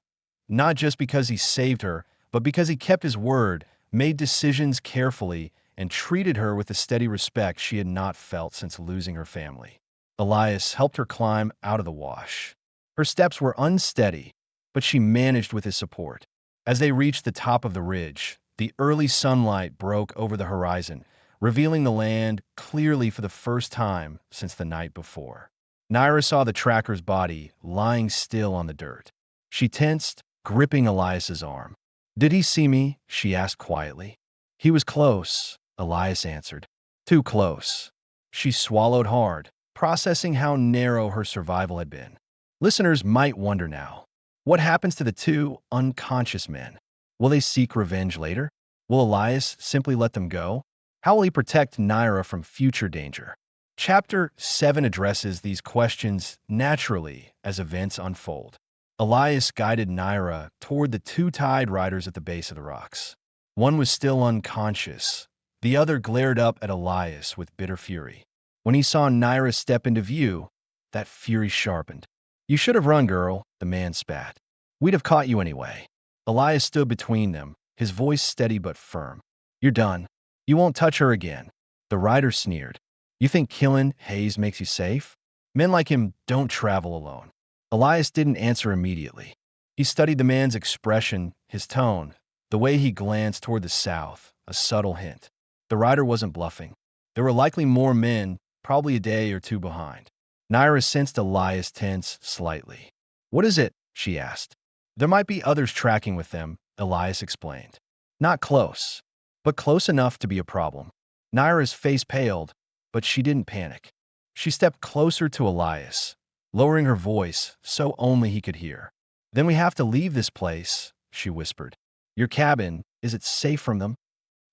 not just because he saved her, but because he kept his word, made decisions carefully, and treated her with the steady respect she had not felt since losing her family. Elias helped her climb out of the wash. Her steps were unsteady, but she managed with his support. As they reached the top of the ridge, the early sunlight broke over the horizon, revealing the land clearly for the first time since the night before. Naira saw the tracker's body lying still on the dirt. She tensed, gripping Elias's arm. "Did he see me?" she asked quietly. "He was close," Elias answered. "Too close." She swallowed hard, processing how narrow her survival had been. Listeners might wonder now, what happens to the two unconscious men? Will they seek revenge later? Will Elias simply let them go? How will he protect Naira from future danger? Chapter 7 addresses these questions naturally as events unfold. Elias guided Naira toward the two tied riders at the base of the rocks. One was still unconscious. The other glared up at Elias with bitter fury. When he saw Naira step into view, that fury sharpened. "You should have run, girl," the man spat. "We'd have caught you anyway." Elias stood between them, his voice steady but firm. "You're done. You won't touch her again." The rider sneered. "You think killing Hayes makes you safe? Men like him don't travel alone." Elias didn't answer immediately. He studied the man's expression, his tone, the way he glanced toward the south, a subtle hint. The rider wasn't bluffing. There were likely more men, probably a day or two behind. Naira sensed Elias tense slightly. "What is it?" she asked. "There might be others tracking with them," Elias explained. "Not close, but close enough to be a problem." Naira's face paled, but she didn't panic. She stepped closer to Elias, lowering her voice so only he could hear. "Then we have to leave this place," she whispered. "Your cabin, is it safe from them?"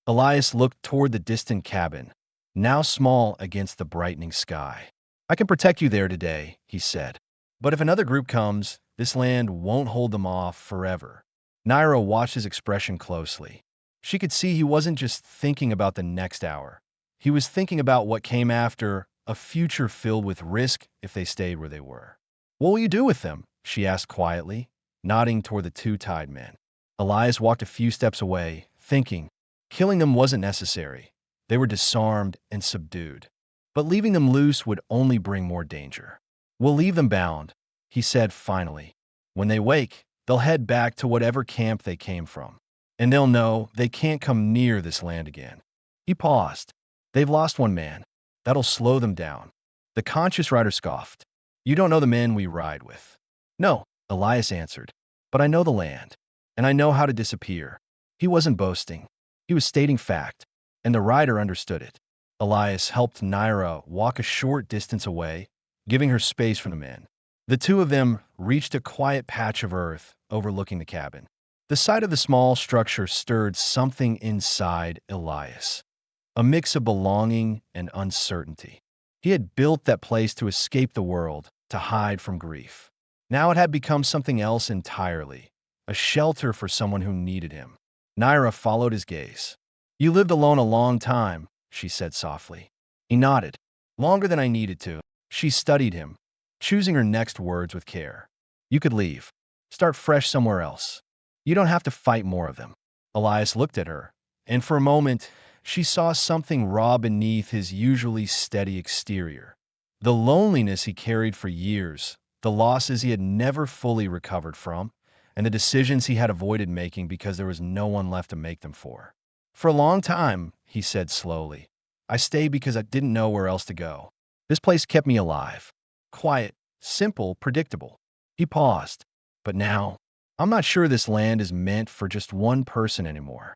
Elias looked toward the distant cabin, now small against the brightening sky. "I can protect you there today," he said. "But if another group comes, this land won't hold them off forever." Naira watched his expression closely. She could see he wasn't just thinking about the next hour. He was thinking about what came after, a future filled with risk if they stayed where they were. "What will you do with them?" she asked quietly, nodding toward the two tied men. Elias walked a few steps away, thinking. Killing them wasn't necessary. They were disarmed and subdued. But leaving them loose would only bring more danger. "We'll leave them bound," he said finally. "When they wake, they'll head back to whatever camp they came from. And they'll know they can't come near this land again." He paused. "They've lost one man. That'll slow them down." The conscious rider scoffed. "You don't know the men we ride with." "No," Elias answered, "but I know the land, and I know how to disappear." He wasn't boasting. He was stating fact, and the rider understood it. Elias helped Naira walk a short distance away, giving her space from the men. The two of them reached a quiet patch of earth overlooking the cabin. The sight of the small structure stirred something inside Elias, a mix of belonging and uncertainty. He had built that place to escape the world, to hide from grief. Now it had become something else entirely, a shelter for someone who needed him. Naira followed his gaze. "You lived alone a long time," she said softly. He nodded. "Longer than I needed to." She studied him, choosing her next words with care. "You could leave. Start fresh somewhere else. You don't have to fight more of them." Elias looked at her, and for a moment, she saw something raw beneath his usually steady exterior. The loneliness he carried for years, the losses he had never fully recovered from, and the decisions he had avoided making because there was no one left to make them for. "For a long time," he said slowly, "I stayed because I didn't know where else to go. This place kept me alive. Quiet, simple, predictable. He paused. But now, I'm not sure this land is meant for just one person anymore.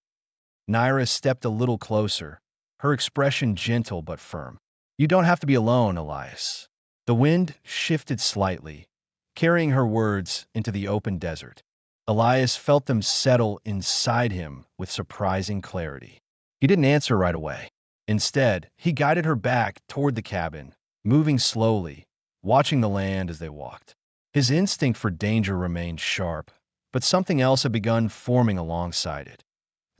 Naira stepped a little closer, her expression gentle but firm. You don't have to be alone, Elias. The wind shifted slightly, carrying her words into the open desert. Elias felt them settle inside him with surprising clarity. He didn't answer right away. Instead, he guided her back toward the cabin, moving slowly, watching the land as they walked. His instinct for danger remained sharp, but something else had begun forming alongside it,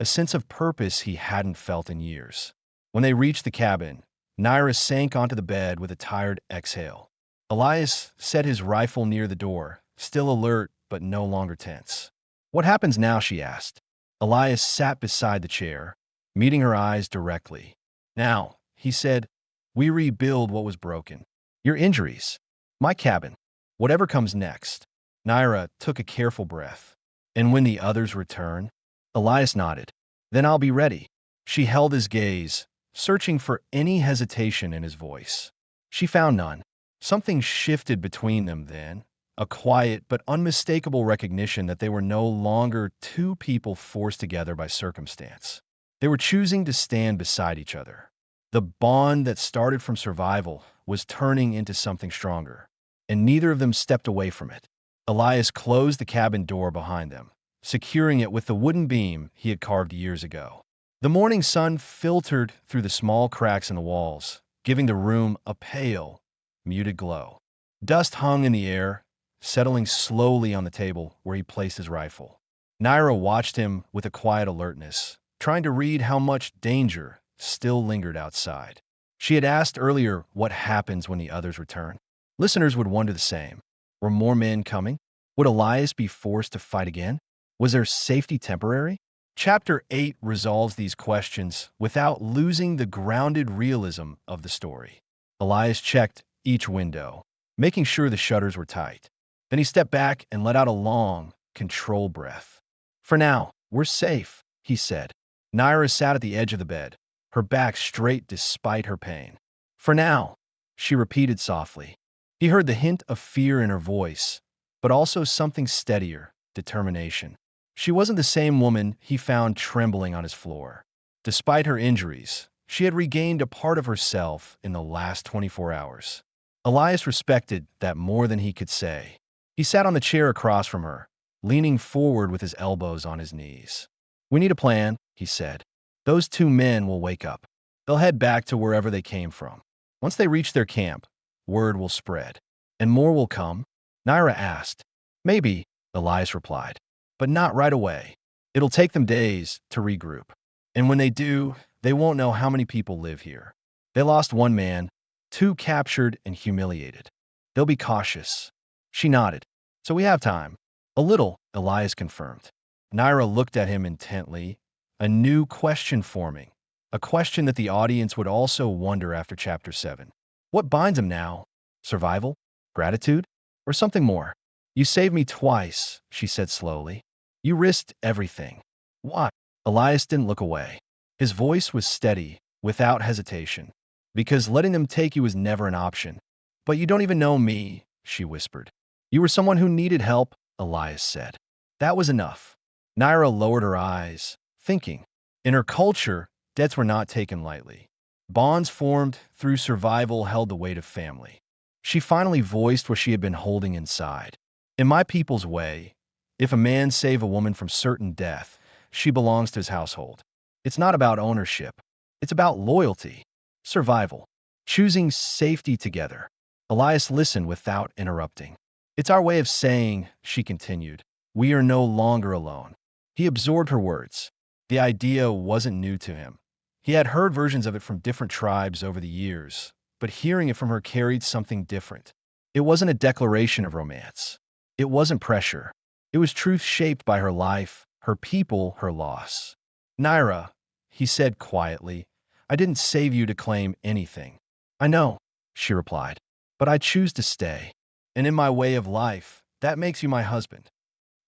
a sense of purpose he hadn't felt in years. When they reached the cabin, Naira sank onto the bed with a tired exhale. Elias set his rifle near the door, still alert but no longer tense. What happens now? She asked. Elias sat beside the chair, meeting her eyes directly. Now, he said, we rebuild what was broken. Your injuries, my cabin, whatever comes next. Naira took a careful breath. And when the others return? Elias nodded. Then I'll be ready. She held his gaze, searching for any hesitation in his voice. She found none. Something shifted between them then, a quiet but unmistakable recognition that they were no longer two people forced together by circumstance. They were choosing to stand beside each other. The bond that started from survival was turning into something stronger, and neither of them stepped away from it. Elias closed the cabin door behind them, securing it with the wooden beam he had carved years ago. The morning sun filtered through the small cracks in the walls, giving the room a pale, muted glow. Dust hung in the air, settling slowly on the table where he placed his rifle. Naira watched him with a quiet alertness, trying to read how much danger still lingered outside. She had asked earlier what happens when the others return. Listeners would wonder the same. Were more men coming? Would Elias be forced to fight again? Was their safety temporary? Chapter 8 resolves these questions without losing the grounded realism of the story. Elias checked each window, making sure the shutters were tight. Then he stepped back and let out a long, controlled breath. For now, we're safe, he said. Naira sat at the edge of the bed, her back straight despite her pain. For now, she repeated softly. He heard the hint of fear in her voice, but also something steadier, determination. She wasn't the same woman he found trembling on his floor. Despite her injuries, she had regained a part of herself in the last 24 hours. Elias respected that more than he could say. He sat on the chair across from her, leaning forward with his elbows on his knees. We need a plan, he said. Those two men will wake up. They'll head back to wherever they came from. Once they reach their camp, word will spread. And more will come? Naira asked. Maybe, Elias replied, but not right away. It'll take them days to regroup. And when they do, they won't know how many people live here. They lost one man, two captured and humiliated. They'll be cautious. She nodded. So we have time. A little, Elias confirmed. Naira looked at him intently, a new question forming, a question that the audience would also wonder after Chapter 7. What binds them now? Survival? Gratitude? Or something more? You saved me twice, she said slowly. You risked everything. Why? Elias didn't look away. His voice was steady, without hesitation. Because letting them take you was never an option. But you don't even know me, she whispered. You were someone who needed help, Elias said. That was enough. Naira lowered her eyes, thinking. In her culture, debts were not taken lightly. Bonds formed through survival held the weight of family. She finally voiced what she had been holding inside. In my people's way, if a man save a woman from certain death, she belongs to his household. It's not about ownership. It's about loyalty, survival, choosing safety together. Elias listened without interrupting. It's our way of saying, she continued, we are no longer alone. He absorbed her words. The idea wasn't new to him. He had heard versions of it from different tribes over the years, but hearing it from her carried something different. It wasn't a declaration of romance. It wasn't pressure. It was truth shaped by her life, her people, her loss. Naira, he said quietly, I didn't save you to claim anything. I know, she replied, but I choose to stay. And in my way of life, that makes you my husband.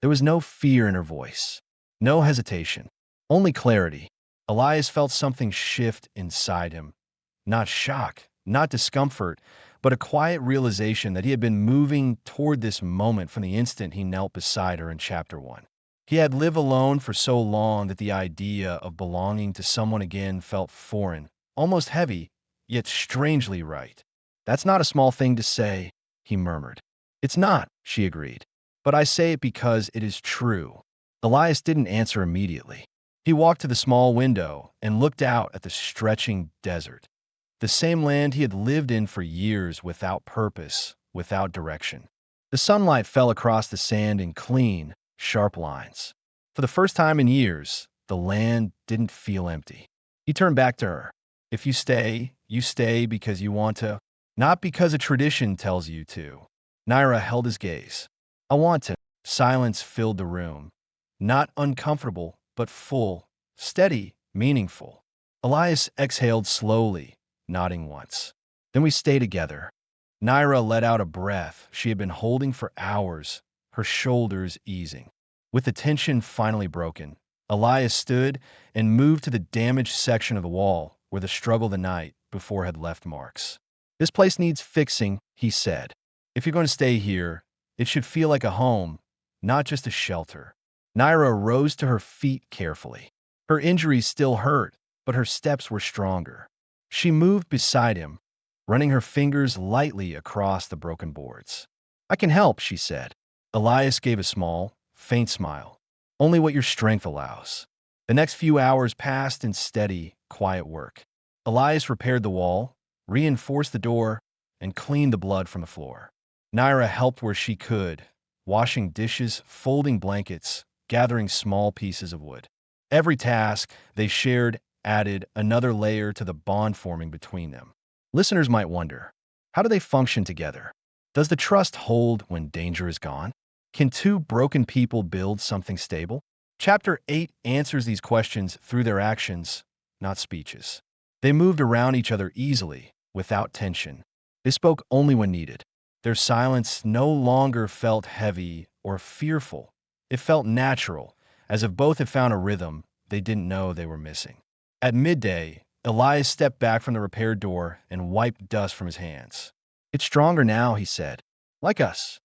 There was no fear in her voice, no hesitation, only clarity. Elias felt something shift inside him. Not shock, not discomfort, but a quiet realization that he had been moving toward this moment from the instant he knelt beside her in Chapter 1. He had lived alone for so long that the idea of belonging to someone again felt foreign, almost heavy, yet strangely right. "That's not a small thing to say," he murmured. "It's not," she agreed. "But I say it because it is true." Elias didn't answer immediately. He walked to the small window and looked out at the stretching desert. The same land he had lived in for years without purpose, without direction. The sunlight fell across the sand in clean, sharp lines. For the first time in years, the land didn't feel empty. He turned back to her. "If you stay because you want to, not because a tradition tells you to." Naira held his gaze. "I want to." Silence filled the room. Not uncomfortable, but full, steady, meaningful. Elias exhaled slowly, nodding once. "Then we stay together." Naira let out a breath she had been holding for hours, her shoulders easing. With the tension finally broken, Elias stood and moved to the damaged section of the wall where the struggle the night before had left marks. "This place needs fixing," he said. "If you're going to stay here, it should feel like a home, not just a shelter." Naira rose to her feet carefully. Her injuries still hurt, but her steps were stronger. She moved beside him, running her fingers lightly across the broken boards. "I can help," she said. Elias gave a small, faint smile. "Only what your strength allows." The next few hours passed in steady, quiet work. Elias repaired the wall, reinforced the door, and cleaned the blood from the floor. Naira helped where she could, washing dishes, folding blankets, gathering small pieces of wood. Every task they shared added another layer to the bond forming between them. Listeners might wonder, how do they function together? Does the trust hold when danger is gone? Can two broken people build something stable? Chapter 8 answers these questions through their actions, not speeches. They moved around each other easily, without tension. They spoke only when needed. Their silence no longer felt heavy or fearful. It felt natural, as if both had found a rhythm they didn't know they were missing. At midday, Elias stepped back from the repaired door and wiped dust from his hands. "It's stronger now," he said. "Like us."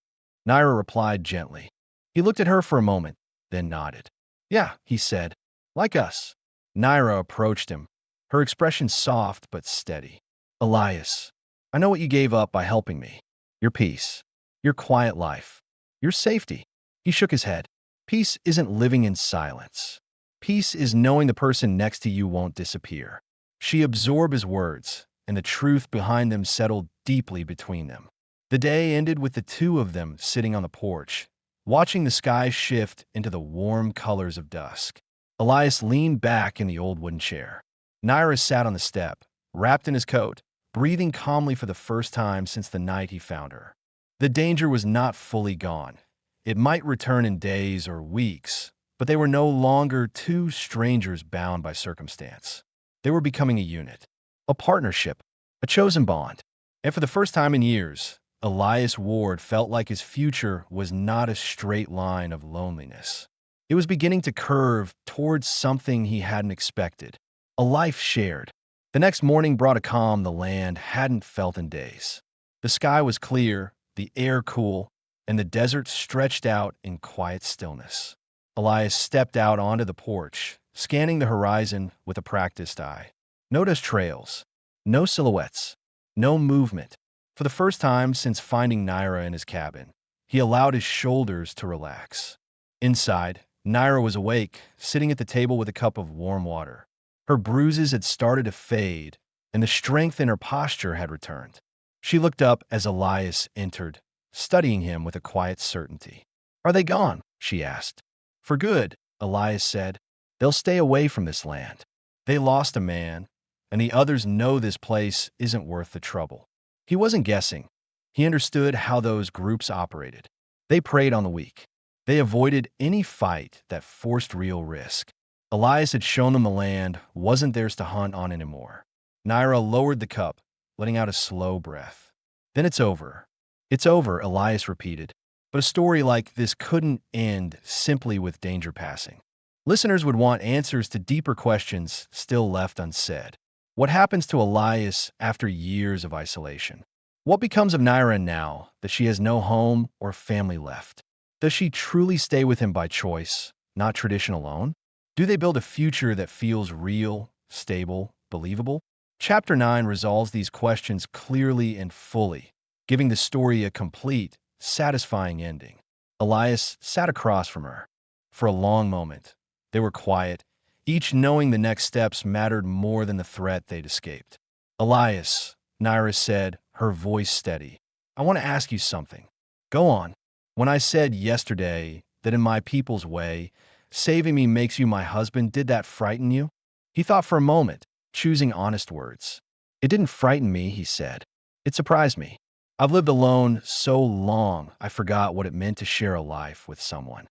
Naira replied gently. He looked at her for a moment, then nodded. "Yeah," he said. "Like us." Naira approached him, her expression soft but steady. "Elias, I know what you gave up by helping me. Your peace, your quiet life, your safety." He shook his head. "Peace isn't living in silence. Peace is knowing the person next to you won't disappear." She absorbed his words, and the truth behind them settled deeply between them. The day ended with the two of them sitting on the porch, watching the sky shift into the warm colors of dusk. Elias leaned back in the old wooden chair. Naira sat on the step, wrapped in his coat, breathing calmly for the first time since the night he found her. The danger was not fully gone. It might return in days or weeks, but they were no longer two strangers bound by circumstance. They were becoming a unit, a partnership, a chosen bond. And for the first time in years, Elias Ward felt like his future was not a straight line of loneliness. It was beginning to curve towards something he hadn't expected, a life shared. The next morning brought a calm the land hadn't felt in days. The sky was clear, the air cool, and the desert stretched out in quiet stillness. Elias stepped out onto the porch, scanning the horizon with a practiced eye. No dust trails, no silhouettes, no movement. For the first time since finding Naira in his cabin, he allowed his shoulders to relax. Inside, Naira was awake, sitting at the table with a cup of warm water. Her bruises had started to fade, and the strength in her posture had returned. She looked up as Elias entered, studying him with a quiet certainty. "Are they gone?" she asked. "For good," Elias said. "They'll stay away from this land. They lost a man, and the others know this place isn't worth the trouble." He wasn't guessing. He understood how those groups operated. They preyed on the weak. They avoided any fight that forced real risk. Elias had shown them the land wasn't theirs to hunt on anymore. Naira lowered the cup, letting out a slow breath. "Then it's over." "It's over," Elias repeated. But a story like this couldn't end simply with danger passing. Listeners would want answers to deeper questions still left unsaid. What happens to Elias after years of isolation? What becomes of Naira now that she has no home or family left? Does she truly stay with him by choice, not tradition alone? Do they build a future that feels real, stable, believable? Chapter 9 resolves these questions clearly and fully, giving the story a complete, satisfying ending. Elias sat across from her. For a long moment, they were quiet, each knowing the next steps mattered more than the threat they'd escaped. Elias, Naira said, her voice steady. I want to ask you something. Go on. When I said yesterday that in my people's way, saving me makes you my husband, did that frighten you? He thought for a moment, choosing honest words. It didn't frighten me, he said. It surprised me. I've lived alone so long, I forgot what it meant to share a life with someone.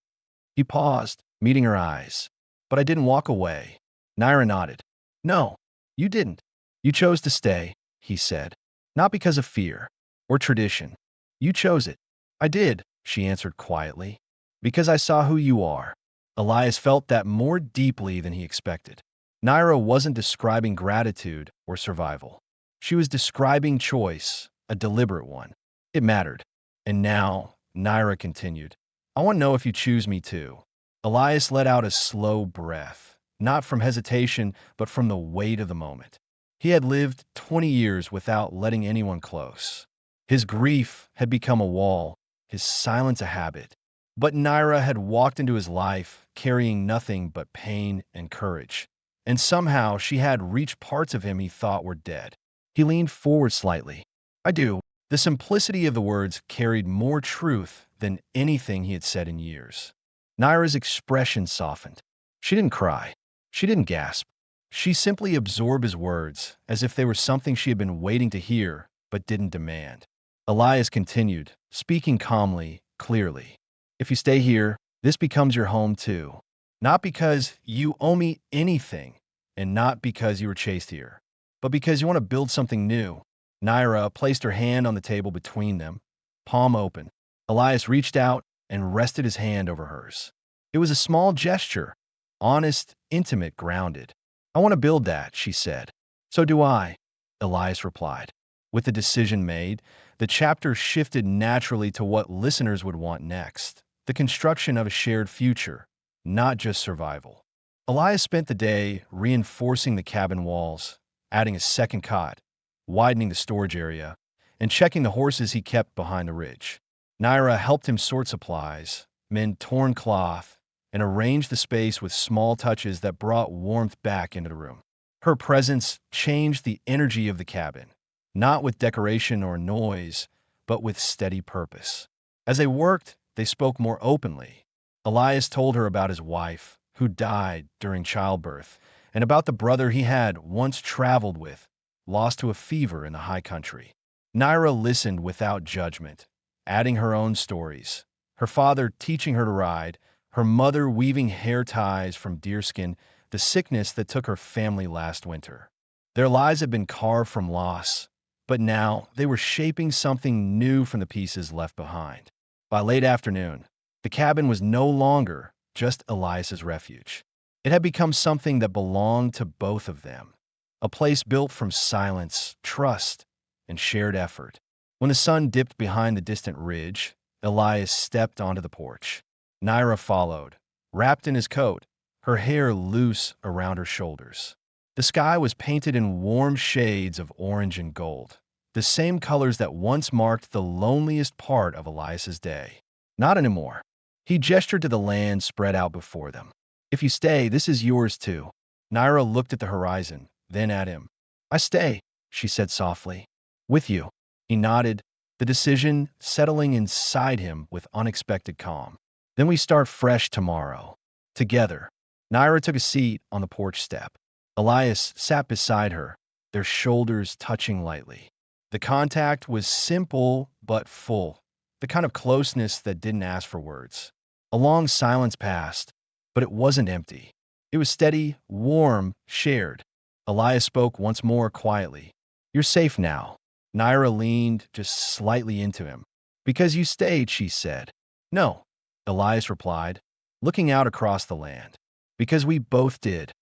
He paused, meeting her eyes. But I didn't walk away. Naira nodded. No, you didn't. You chose to stay, he said. Not because of fear or tradition. You chose it. I did, she answered quietly. Because I saw who you are. Elias felt that more deeply than he expected. Naira wasn't describing gratitude or survival. She was describing choice, a deliberate one. It mattered. And now, Naira continued, I want to know if you choose me too. Elias let out a slow breath, not from hesitation, but from the weight of the moment. He had lived 20 years without letting anyone close. His grief had become a wall, his silence a habit. But Naira had walked into his life carrying nothing but pain and courage. And somehow she had reached parts of him he thought were dead. He leaned forward slightly. I do. The simplicity of the words carried more truth than anything he had said in years. Naira's expression softened. She didn't cry. She didn't gasp. She simply absorbed his words as if they were something she had been waiting to hear but didn't demand. Elias continued, speaking calmly, clearly. If you stay here, this becomes your home too. Not because you owe me anything, and not because you were chased here, but because you want to build something new. Naira placed her hand on the table between them, palm open. Elias reached out and rested his hand over hers. It was a small gesture, honest, intimate, grounded. I want to build that, she said. So do I, Elias replied. With the decision made, the chapter shifted naturally to what listeners would want next, the construction of a shared future, not just survival. Elias spent the day reinforcing the cabin walls, adding a second cot, widening the storage area, and checking the horses he kept behind the ridge. Naira helped him sort supplies, mend torn cloth, and arrange the space with small touches that brought warmth back into the room. Her presence changed the energy of the cabin, not with decoration or noise, but with steady purpose. As they worked, they spoke more openly. Elias told her about his wife, who died during childbirth, and about the brother he had once traveled with, lost to a fever in the high country. Naira listened without judgment, adding her own stories. Her father teaching her to ride, her mother weaving hair ties from deerskin, the sickness that took her family last winter. Their lives had been carved from loss, but now they were shaping something new from the pieces left behind. By late afternoon, the cabin was no longer just Elias's refuge. It had become something that belonged to both of them, a place built from silence, trust, and shared effort. When the sun dipped behind the distant ridge, Elias stepped onto the porch. Naira followed, wrapped in his coat, her hair loose around her shoulders. The sky was painted in warm shades of orange and gold, the same colors that once marked the loneliest part of Elias's day. Not anymore. He gestured to the land spread out before them. If you stay, this is yours too. Naira looked at the horizon, then at him. I stay, she said softly. With you. He nodded, the decision settling inside him with unexpected calm. Then we start fresh tomorrow. Together. Naira took a seat on the porch step. Elias sat beside her, their shoulders touching lightly. The contact was simple but full, the kind of closeness that didn't ask for words. A long silence passed, but it wasn't empty. It was steady, warm, shared. Elias spoke once more quietly. You're safe now. Naira leaned just slightly into him. Because you stayed, she said. No, Elias replied, looking out across the land. Because we both did.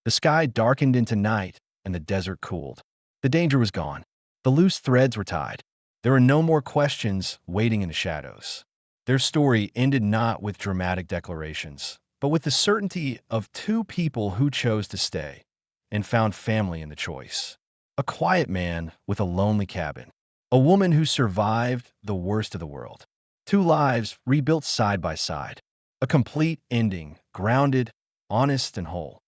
The sky darkened into night, and the desert cooled. The danger was gone. The loose threads were tied. There are no more questions waiting in the shadows. Their story ended not with dramatic declarations, but with the certainty of two people who chose to stay and found family in the choice. A quiet man with a lonely cabin. A woman who survived the worst of the world. Two lives rebuilt side by side. A complete ending, grounded, honest, and whole.